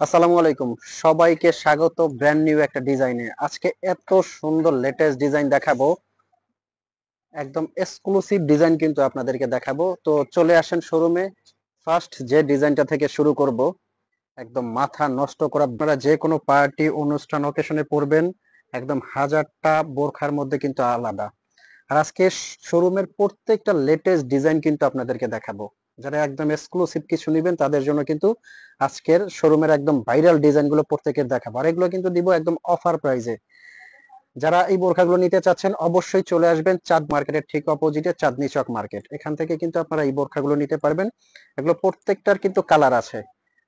আসসালামু আলাইকুম, সবাইকে স্বাগত ব্র্যান্ড নিউ একটা ডিজাইনে। আজকে এত সুন্দর লেটেস্ট ডিজাইন দেখাবো, একদম এক্সক্লুসিভ ডিজাইন কিন্তু আপনাদেরকে দেখাবো। তো চলে আসেন শোরুমে। ফার্স্ট যে ডিজাইনটা থেকে শুরু করব, একদম মাথা নষ্ট করা, আপনারা যে কোনো পার্টি অনুষ্ঠান অকেশনে পরবেন, একদম হাজারটা বোরখার মধ্যে কিন্তু আলাদা। আর আজকে শোরুমের প্রত্যেকটা লেটেস্ট ডিজাইন কিন্তু আপনাদেরকে দেখাবো। যারা একদম এক্সক্লুসিভ কিছু নেবেন তাদের জন্য কিন্তু আজকের শোরুমের একদম ভাইরাল ডিজাইন গুলো প্রত্যেকের দেখাবো, আর এগুলো কিন্তু দিব একদম অফার প্রাইজে। যারা এই বোরখাগুলো নিতে চাচ্ছেন অবশ্যই চলে আসবেন চাঁদ মার্কেটের ঠিক অপোজিটে চাঁদনি চক মার্কেট, এখান থেকে কিন্তু আপনারা এই বোরখাগুলো নিতে পারবেন। এগুলো প্রত্যেকটার কিন্তু কালার আছে,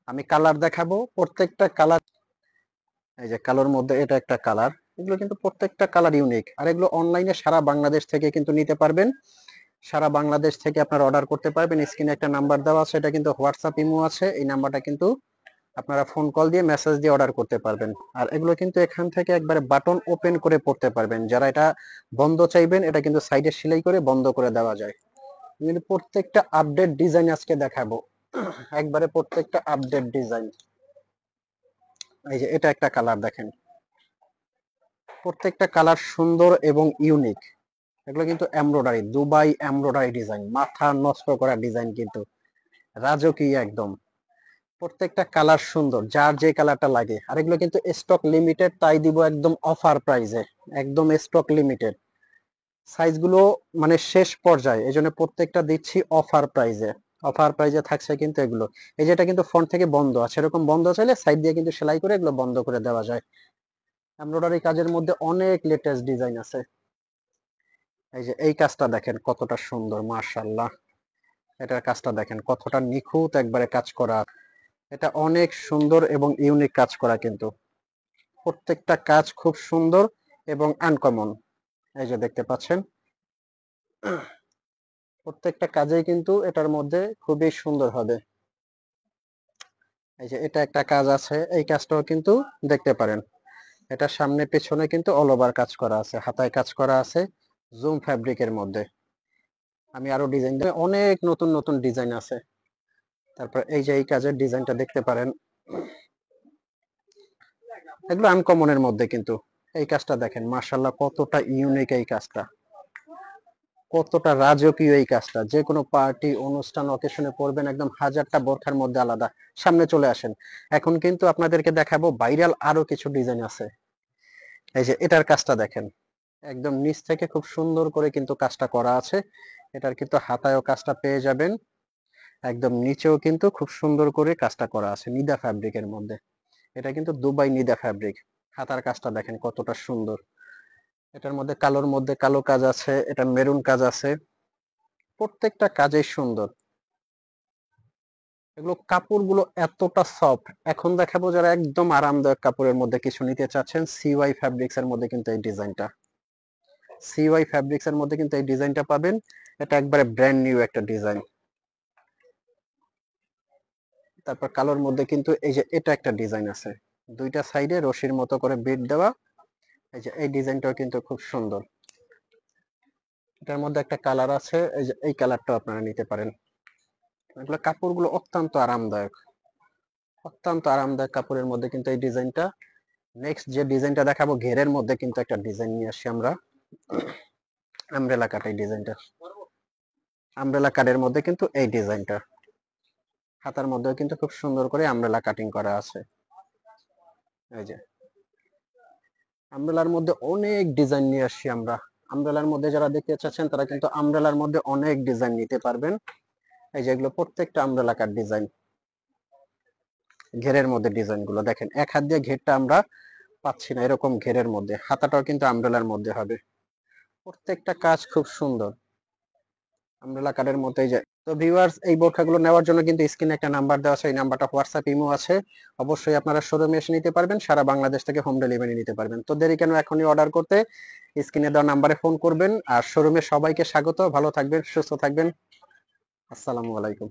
আমি কালার দেখাবো প্রত্যেকটা কালার। এই যে কালোর মধ্যে এটা একটা কালার, এগুলো কিন্তু প্রত্যেকটা কালার ইউনিক। আর এগুলো অনলাইনে সারা বাংলাদেশ থেকে কিন্তু নিতে পারবেন। সারা বাংলাদেশ থেকে আপনারা অর্ডার করতে পারবেন। স্ক্রিনে একটা নাম্বার দেওয়া আছে, এটা কিন্তু হোয়াটসঅ্যাপ ইমো আছে, এই নাম্বারটা কিন্তু আপনারা ফোন কল দিয়ে মেসেজ দিয়ে অর্ডার করতে পারবেন। আর এগুলো কিন্তু এখান থেকে একবারে বাটন ওপেন করে পড়তে পারবেন। যারা এটা বন্ধ চাইবেন, এটা কিন্তু সাইডে সেলাই করে বন্ধ করে দেওয়া যায়। কিন্তু প্রত্যেকটা আপডেট ডিজাইন আজকে দেখাবো, একবারে প্রত্যেকটা আপডেট ডিজাইন। এই যে এটা একটা কালার দেখেন, প্রত্যেকটা কালার সুন্দর এবং ইউনিক। এগুলো কিন্তু এমব্রয়ডারি, দুবাই এমব্রয়ডারি ডিজাইন, মাথা নষ্ট করা ডিজাইন, কিন্তু রাজকীয় একদম। প্রত্যেকটা কালার সুন্দর, যার যে কালারটা লাগে। আর এগুলো কিন্তু স্টক লিমিটেড, তাই দিব একদম অফার প্রাইজে, একদম স্টক লিমিটেড। সাইজ গুলো মানে শেষ পর্যায়ে, এই জন্য প্রত্যেকটা দিচ্ছি অফার প্রাইজে। অফার প্রাইজে থাকছে কিন্তু এগুলো। এই যেটা কিন্তু ফ্রন্ট থেকে বন্ধ আছে, এরকম বন্ধ চাইলে সাইড দিয়ে কিন্তু সেলাই করে এগুলো বন্ধ করে দেওয়া যায়। এমব্রয়ডারি কাজের মধ্যে অনেক লেটেস্ট ডিজাইন আছে। এই যে এই কাজটা দেখেন কতটা সুন্দর, মাশাআল্লাহ। এটার কাজটা দেখেন কতটা নিখুঁত একবারে কাজ করা। এটা অনেক সুন্দর এবং ইউনিক কাজ করা কিন্তু। প্রত্যেকটা কাজ খুব সুন্দর এবং আনকমন। এই যে দেখতে পাচ্ছেন, প্রত্যেকটা কাজেই কিন্তু এটার মধ্যে খুবই সুন্দর হবে। এই যে এটা একটা কাজ আছে, এই কাজটাও কিন্তু দেখতে পারেন। এটা সামনে পেছনে কিন্তু অল ওভার কাজ করা আছে, হাতায় কাজ করা আছে জুম ফ্যাব্রিকের মধ্যে। আমি আরো ডিজাইন, অনেক নতুন নতুন ডিজাইন আছে। তারপর এই যে এই কাজের ডিজাইনটা দেখতে পারেন, এগুলো আনকমনের মধ্যে কিন্তু। এই কাজটা দেখেন মাশাআল্লাহ, কতটা ইউনিক এই কাজটা, কতটা রাজকীয় এই কাজটা। যে কোনো পার্টি অনুষ্ঠান অকেশনে পড়বেন, একদম হাজারটা বোরখার মধ্যে আলাদা। সামনে চলে আসেন, এখন কিন্তু আপনাদেরকে দেখাবো ভাইরাল আরো কিছু ডিজাইন আছে। এই যে এটার কাজটা দেখেন, একদম নিচ থেকে খুব সুন্দর করে কিন্তু কাজটা করা আছে। এটার কিন্তু হাতায়ও কাজটা পেয়ে যাবেন, একদম নিচেও কিন্তু খুব সুন্দর করে কাজটা করা আছে নিদা ফ্যাব্রিকের মধ্যে। এটা কিন্তু দুবাই নিদা ফ্যাব্রিক। হাতার কাজটা দেখেন কতটা সুন্দর। এটার মধ্যে কালোর মধ্যে কালো কাজ আছে, এটা মেরুন কাজ আছে, প্রত্যেকটা কাজেই সুন্দর। এগুলো কাপড়গুলো এতটা সফট। এখন দেখাবো যারা একদম আরামদায়ক কাপড়ের মধ্যে কিছু নিতে চাচ্ছেন, সিওয়াই ফ্যাব্রিক্স এর মধ্যে কিন্তু এই ডিজাইনটা, সিওয়াই ফ্যাব্রিক্স এর মধ্যে কিন্তু এই ডিজাইনটা পাবেন। এটা একবারে ব্র্যান্ড নিউ একটা ডিজাইন। তারপর কালোর মধ্যে কিন্তু এই যে এটা একটা ডিজাইন আছে, দুইটা সাইডে রশির মতো করে বিট দেওয়া। এই যে এই ডিজাইনটাও কিন্তু খুব সুন্দর। এটার মধ্যে একটা কালার আছে, এই যে এই কালারটাও আপনারা নিতে পারেন। এগুলো কাপড়গুলো অত্যন্ত আরামদায়ক, অত্যন্ত আরামদায়ক কাপড়ের মধ্যে কিন্তু এই ডিজাইনটা। নেক্সট যে ডিজাইনটা দেখাবো, ঘেরের মধ্যে কিন্তু একটা ডিজাইন নিয়ে আসি আমরা, আমব্রেলা কাট। এই ডিজাইনটা আমব্রেলা কাটের মধ্যে কিন্তু এই ডিজাইনটা, হাতার মধ্যেও কিন্তু খুব সুন্দর করে আমব্রেলা কাটিং করা আছে। এই যে আমব্রেলার মধ্যে অনেক ডিজাইন নিয়ে আসছি আমরা। আমব্রেলার মধ্যে যারা দেখতে চাচ্ছেন তারা কিন্তু আমব্রেলার মধ্যে অনেক ডিজাইন নিতে পারবেন। এই যে এগুলো প্রত্যেকটা আমব্রেলা কাট ডিজাইন। ঘেরের মধ্যে ডিজাইন গুলো দেখেন, এক হাত দিয়ে ঘেরটা আমরা পাচ্ছি না, এরকম ঘেরের মধ্যে হাতাটাও কিন্তু আমব্রেলার মধ্যে হবে। প্রত্যেকটা কাজ খুব সুন্দর আমব্রেলা কাটের মধ্যেই যায়। তো ভিউয়ার্স, এই বোরখাগুলো নেওয়ার জন্য কিন্তু স্ক্রিনে একটা নাম্বার দেওয়া আছে, এই নাম্বারটা হোয়াটসঅ্যাপ ইমো আছে। অবশ্যই আপনারা শোরুমে এসে নিতে পারবেন, সারা বাংলাদেশ থেকে হোম ডেলিভারি নিতে পারবেন। তো দেরি কেন, এখনই অর্ডার করতে স্ক্রিনে দেওয়া নাম্বারে ফোন করবেন। আর শোরুমে সবাইকে স্বাগত, ভালো থাকবেন, সুস্থ থাকবেন। আসসালামু আলাইকুম।